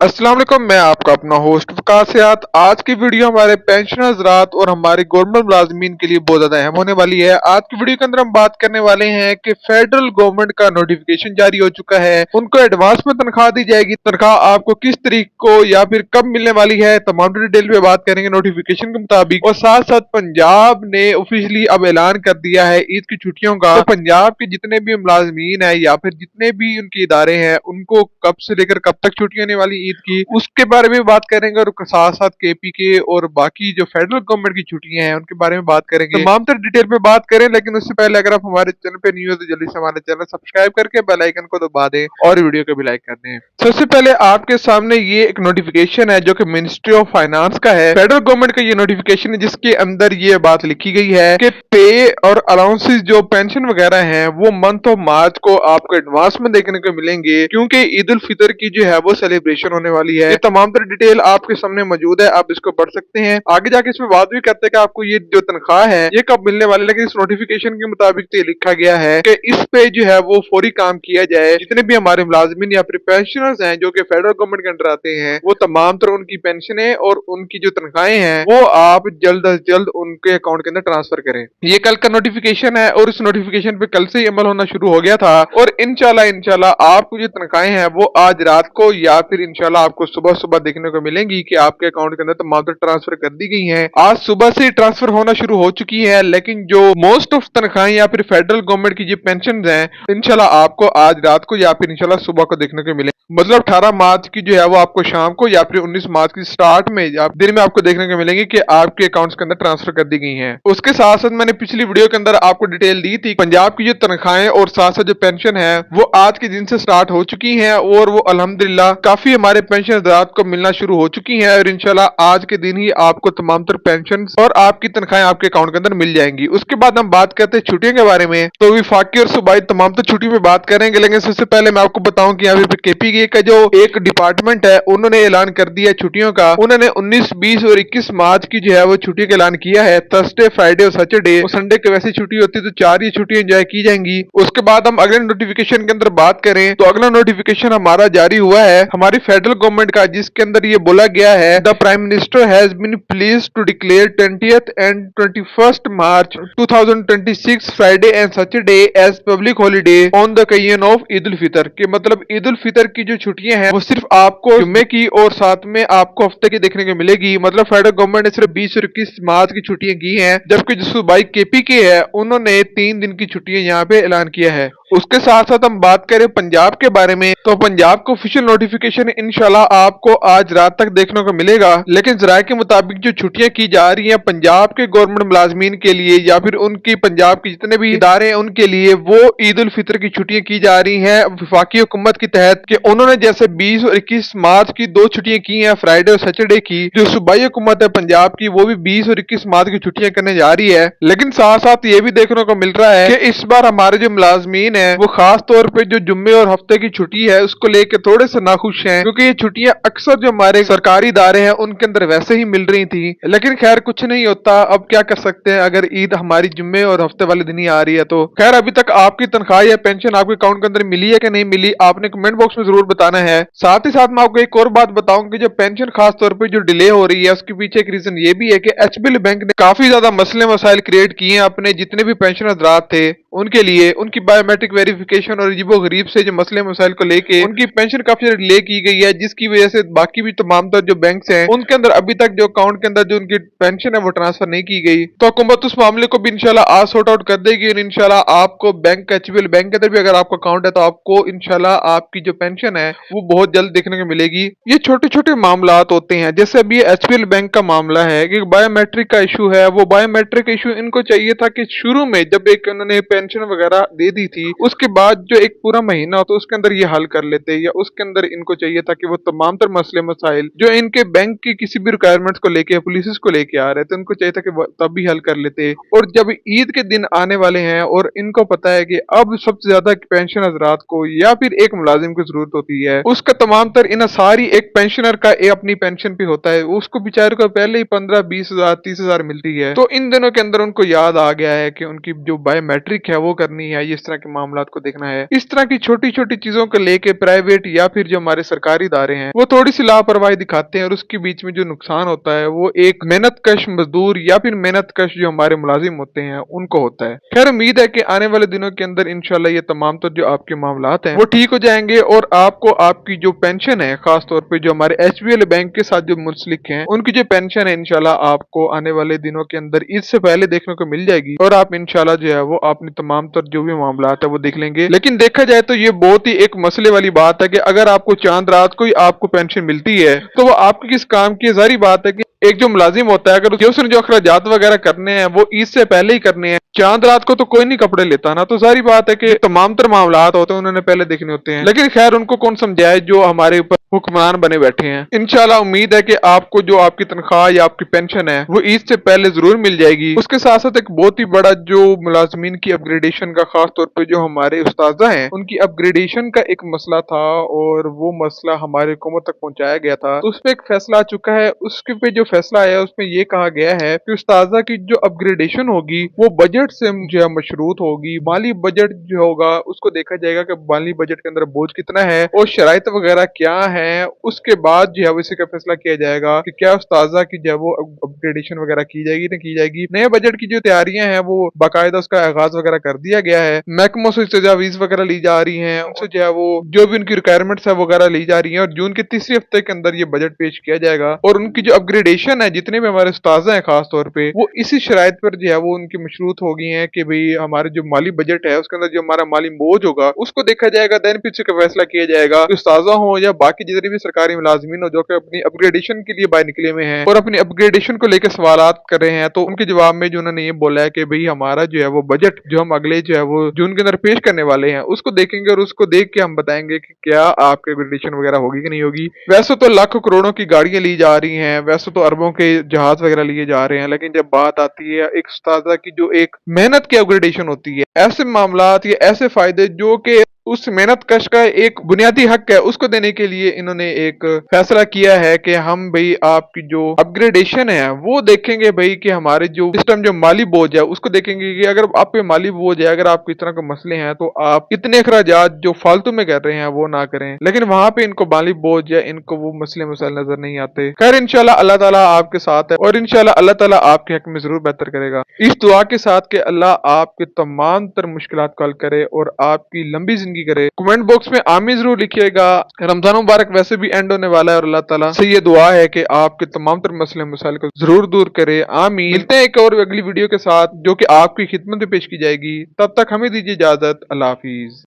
अस्सलाम वालेकुम, मैं आपका अपना होस्ट वकासियात। आज की वीडियो हमारे पेंशनर्स रात और हमारे गवर्नमेंट मुलाजमीन के लिए बहुत ज्यादा अहम होने वाली है। आज की वीडियो के अंदर हम बात करने वाले हैं कि फेडरल गवर्नमेंट का नोटिफिकेशन जारी हो चुका है, उनको एडवांस में तनख्वाह दी जाएगी। तनख्वाह आपको किस तरीक को या फिर कब मिलने वाली है, तमाम डिटेल पे बात करेंगे नोटिफिकेशन के मुताबिक। और साथ साथ पंजाब ने ऑफिशियली अब ऐलान कर दिया है ईद की छुट्टियों का। तो पंजाब के जितने भी मुलाजमीन है या फिर जितने भी उनके इदारे हैं, उनको कब से लेकर कब तक छुट्टी होने वाली ईद की, उसके बारे में बात करेंगे। और साथ साथ केपी के और बाकी जो फेडरल गवर्नमेंट की छुट्टियां हैं उनके बारे में बात करेंगे। तमाम तर डिटेल में बात करें, लेकिन उससे पहले अगर आप हमारे चैनल पे न्यू है तो जल्दी से हमारे चैनल सब्सक्राइब करके बेल आइकन को दबा दें और वीडियो को भी लाइक कर दें। सबसे पहले आपके सामने ये एक नोटिफिकेशन है जो कि मिनिस्ट्री ऑफ फाइनेंस का है। फेडरल गवर्नमेंट का ये नोटिफिकेशन है जिसके अंदर ये बात लिखी गई है कि पे और अलाउंसेस जो पेंशन वगैरह हैं वो मंथ ऑफ मार्च को आपको एडवांस में देखने को मिलेंगे, क्योंकि ईद उल फितर की जो है वो सेलिब्रेशन होने वाली है। ये तमाम तरह डिटेल आपके सामने मौजूद है, आप इसको पढ़ सकते हैं। आगे जाके इसमें बात भी करते हैं कि आपको ये जो तनख्वाह है ये कब मिलने वाली है। लेकिन इस नोटिफिकेशन के मुताबिक तो ये लिखा गया है कि इस पे जो है वो फौरी काम किया जाए। जितने भी हमारे मुलाजमीन या फिर पेंशनर्स हैं जो कि फेडरल गवर्नमेंट के अंडर आते हैं, वो तमाम तरह उनकी पेंशनें और उनकी जो तनख्वाहें हैं वो आप जल्द अज जल्द उनके अकाउंट के अंदर ट्रांसफर करें। ये कल का नोटिफिकेशन है और इस नोटिफिकेशन पे कल से ही अमल होना शुरू हो गया था। और इंशाल्लाह आपको जो तनख्वाहें हैं वो आज रात को या फिर इंशाल्लाह आपको सुबह सुबह देखने को मिलेंगी कि आपके अकाउंट के अंदर तमाम ट्रांसफर कर दी गई हैं। आज सुबह से ट्रांसफर होना शुरू हो चुकी है, लेकिन जो मोस्ट ऑफ तनख्वाहें या फिर फेडरल गवर्नमेंट की जो पेंशन हैं इंशाल्लाह आपको आज रात को या फिर इंशाल्लाह सुबह को देखने को मिले। मतलब 18 मार्च की जो है वो आपको शाम को या फिर 19 मार्च की स्टार्ट में दिन में आपको देखने को मिलेंगे कि आपके अकाउंट्स के अंदर ट्रांसफर कर दी गई हैं। उसके साथ साथ मैंने पिछली वीडियो के अंदर आपको डिटेल दी थी पंजाब की जो तनख्वाहें और साथ साथ जो पेंशन है वो आज के दिन से स्टार्ट हो चुकी है और वो अल्हम्दुलिल्लाह काफी हमारे पेंशन रात को मिलना शुरू हो चुकी है। और इंशाल्लाह आज के दिन ही आपको तमाम तर पेंशन और आपकी तनख्वाहें आपके अकाउंट के अंदर मिल जाएंगी। उसके बाद हम बात करते हैं छुट्टियों के बारे में। तो विफाकी और सूबाई तमाम तो छुट्टी में बात करेंगे, लेकिन सबसे पहले मैं आपको बताऊं कि यहाँ पे केपी का जो एक डिपार्टमेंट है उन्होंने ऐलान कर दिया छुट्टियों का। उन्होंने 19, 20 और 21 मार्च की जो है वो छुट्टियों का ऐलान किया है। थर्सडे, फ्राइडे और सैटरडे और संडे की वैसी छुट्टी होती है तो 4 ही छुट्टियां एंजॉय की जाएंगी। उसके बाद हम अगले नोटिफिकेशन के अंदर बात करें तो अगला नोटिफिकेशन हमारा जारी हुआ है हमारी फेडरल गवर्नमेंट का, जिसके अंदर ये बोला गया है the prime minister has been pleased to declare 20th and 21st March 2026 Friday and Saturday as public holiday on the occasion of Eid ul Fitr. के मतलब ईद उल फितर की जो छुट्टियां हैं वो सिर्फ आपको जुम्मे की और साथ में आपको हफ्ते की देखने को मिलेगी। मतलब फेडरल गवर्नमेंट ने सिर्फ 20 और 21 मार्च की छुट्टियां की हैं, जबकि जो सूबाई केपी के है उन्होंने 3 दिन की छुट्टियां यहाँ पे ऐलान किया है। उसके साथ साथ हम बात करें पंजाब के बारे में तो पंजाब को ऑफिशियल नोटिफिकेशन इंशाल्लाह आपको आज रात तक देखने को मिलेगा। लेकिन जराये के मुताबिक जो छुट्टियां की जा रही हैं पंजाब के गवर्नमेंट मुलाजमीन के लिए या फिर उनकी पंजाब के जितने भी इदारे हैं उनके लिए, वो ईद उल फितर की छुट्टियां की जा रही हैं वफाकी हुकूमत के तहत। कि उन्होंने जैसे 20 और 21 मार्च की 2 छुट्टियां की हैं फ्राइडे और सैटरडे की, जो सूबाई हुकूमत है पंजाब की वो भी 20 और 21 मार्च की छुट्टियां करने जा रही है। लेकिन साथ साथ ये भी देखने को मिल रहा है कि इस बार हमारे जो मुलाजमीन है वो खास तौर पे जो जुम्मे और हफ्ते की छुट्टी है उसको लेकर थोड़े से नाखुश हैं, क्योंकि ये छुट्टियां अक्सर जो हमारे सरकारी इदारे हैं उनके अंदर वैसे ही मिल रही थी। लेकिन खैर कुछ नहीं होता, अब क्या कर सकते हैं, अगर ईद हमारी जुम्मे और हफ्ते वाले दिन ही आ रही है तो। खैर अभी तक आपकी तनख्वाह या पेंशन आपके अकाउंट के अंदर मिली है कि नहीं मिली, आपने कमेंट बॉक्स में जरूर बताना है। साथ ही साथ मैं आपको एक और बात बताऊं कि जो पेंशन खास तौर पर जो डिले हो रही है उसके पीछे एक रीजन ये भी है कि एचबीएल बैंक ने काफी ज्यादा मसले मसाइल क्रिएट किए हैं अपने जितने भी पेंशन हजरात थे उनके लिए। उनकी बायोमेट्रिक वेरिफिकेशन और अजीबो गरीब से जो मसले मसाइल को लेके उनकी पेंशन काफी ज्यादा डिले की गई है, जिसकी वजह से बाकी भी तमाम तर जो बैंक्स हैं उनके अंदर अभी तक जो अकाउंट के अंदर जो उनकी पेंशन है वो ट्रांसफर नहीं की गई। तो हुकूमत उस मामले को भी इंशाल्लाह आज सॉर्ट आउट कर देगी और इंशाल्लाह आपको बैंक एचबीएल बैंक के अंदर भी अगर आपका अकाउंट है तो आपको इंशाल्लाह आपकी जो पेंशन है वो बहुत जल्द देखने को मिलेगी। ये छोटे छोटे मामला होते हैं, जैसे अभी एचबीएल बैंक का मामला है कि बायोमेट्रिक का इशू है। वो बायोमेट्रिक इशू इनको चाहिए था कि शुरू में जब एक उन्होंने पेंशन वगैरह दे दी थी उसके बाद जो एक पूरा महीना होता है उसके अंदर ये हल कर लेते, या उसके अंदर इनको चाहिए था कि वो तमाम तर मसले मसाइल जो इनके बैंक की किसी भी रिक्वायरमेंट्स को लेके पुलिस को लेके आ रहे थे उनको चाहिए था कि वो तब भी हल कर लेते। और जब ईद के दिन आने वाले हैं और इनको पता है कि अब सबसे ज्यादा पेंशन हजरात को या फिर एक मुलाजिम की जरूरत होती है, उसका तमाम तर इन सारी एक पेंशनर का अपनी पेंशन पे होता है, उसको बेचारे को पहले ही 15, 20 हजार, 30 हजार मिलती है। तो इन दिनों के अंदर उनको याद आ गया है कि उनकी जो बायोमेट्रिक है वो करनी है, इस तरह के मामलात को देखना है। इस तरह की छोटी छोटी चीजों को लेके प्राइवेट या फिर जो हमारे सरकारी इदारे हैं वो थोड़ी सी लापरवाही दिखाते हैं और उसके बीच में जो नुकसान होता है वो एक मेहनत कश मजदूर या फिर मेहनत कश जो हमारे मुलाजिम होते हैं उनको होता है। खैर उम्मीद है कि आने वाले दिनों के अंदर इंशाल्लाह ये तमाम तो जो आपके मामलात हैं वो ठीक हो जाएंगे और आपको आपकी जो पेंशन है, खास तौर पे जो हमारे एचबीएल बैंक के साथ जो मुंसलिक हैं उनकी जो पेंशन है इंशाल्लाह आपको आने वाले दिनों के अंदर इससे पहले देखने को मिल जाएगी और आप इंशाल्लाह जो है वो अपनी तमाम तर जो भी मामलात है वो देख लेंगे। लेकिन देखा जाए तो ये बहुत ही एक मसले वाली बात है कि अगर आपको चांद रात को ही आपको पेंशन मिलती है तो वो आपके किस काम की? जारी बात है कि एक जो मुलाजिम होता है अगर उसने जो अखराजात वगैरह करने हैं वो ईद से पहले ही करने हैं, चांद रात को तो कोई नहीं कपड़े लेता ना, तो जारी बात है कि तमाम तर मामलात होते हैं उन्होंने पहले देखने होते हैं। लेकिन खैर उनको कौन समझाए जो हमारे ऊपर हुक्मरान बने बैठे हैं। इंशाल्लाह उम्मीद है कि आपको जो आपकी तनख्वाह या आपकी पेंशन है वो ईद से पहले जरूर मिल जाएगी। उसके साथ साथ एक बहुत ही बड़ा जो मुलाजमीन की अपग्रेडेशन का, खास तौर पे जो हमारे उस्ताजा हैं उनकी अपग्रेडेशन का एक मसला था और वो मसला हमारे हुकूमत तक पहुंचाया गया था, तो उस पर एक फैसला आ चुका है। उसके पे जो फैसला आया उसमें ये कहा गया है कि उस्ताजा की जो अपग्रेडेशन होगी वो बजट से जो है मशरूत होगी। माली बजट जो होगा उसको देखा जाएगा कि माली बजट के अंदर बोझ कितना है और शराइत वगैरह क्या है। उसके बाद जो है इसी का फैसला किया जाएगा कि क्या उस्ताजा की जो है वो अपग्रेडेशन वगैरह की जाएगी ना की जाएगी। नए बजट की जो तैयारियां हैं वो बाकायदा उसका आगाज वगैरह कर दिया गया है। महकमों से तजावीज वगैरह ली जा रही है, उनसे जो है वो जो भी उनकी रिक्वायरमेंट्स है वगैरह ली जा रही है और जून के तीसरे हफ्ते के अंदर ये बजट पेश किया जाएगा। और उनकी जो अपग्रेडेशन है, जितने भी हमारे उस्ताजा हैं खास तौर पे, वो इसी शराइत पर जो है वो उनकी मशरूत हो गई है कि भाई हमारे जो माली बजट है उसके अंदर जो हमारा माली बोझ होगा उसको देखा जाएगा, देन पीछे का फैसला किया जाएगा। उस्ताजा हो या बाकी जितने भी सरकारी मुलाजमीन हो जो कि अपनी अपग्रेडेशन के लिए बाहर निकले हुए हैं और अपनी अपग्रेडेशन को लेकर सवालात कर रहे हैं, तो उनके जवाब में जो उन्होंने ये बोला है कि भाई हमारा जो है वो बजट जो हम अगले जो है वो जून के अंदर पेश करने वाले हैं उसको देखेंगे और उसको देख के हम बताएंगे कि क्या आपकी अपग्रेडेशन वगैरह होगी कि नहीं होगी। वैसे तो लाखों करोड़ों की गाड़ियां ली जा रही हैं, वैसे तो अरबों के जहाज वगैरह लिए जा रहे हैं, लेकिन जब बात आती है एक उस्तादा की जो एक मेहनत की अपग्रेडेशन होती है, ऐसे मामलात या ऐसे फायदे जो कि उस मेहनत कश का एक बुनियादी हक है उसको देने के लिए इन्होंने एक फैसला किया है कि हम भाई आपकी जो अपग्रेडेशन है वो देखेंगे भाई कि हमारे जो सिस्टम जो माली बोझ है उसको देखेंगे कि अगर आप पे माली बोझ है, अगर आपको इस तरह के मसले हैं तो आप इतने अखराजात जो फालतू में कर रहे हैं वो ना करें। लेकिन वहां पे इनको माली बोझ या इनको वो मसले मसाइल नजर नहीं आते। खैर इंशाल्लाह अल्लाह ताला आपके साथ है और इंशाल्लाह अल्लाह ताला आपके हक में जरूर बेहतर करेगा। इस दुआ के साथ कि अल्लाह आपके तमाम तर मुश्किलात को हल करे और आपकी लंबी जिंदगी करे। कमेंट बॉक्स में आमीन जरूर लिखिएगा। रमजान मुबारक वैसे भी एंड होने वाला है और अल्लाह ताला से ये दुआ है कि आपके तमाम तर मसले मसाइल को जरूर दूर करे। आमीन। मिलते हैं एक और अगली वीडियो के साथ जो कि आपकी खिदमत में पेश की जाएगी। तब तक हमें दीजिए इजाजत। अल्लाह हाफिज।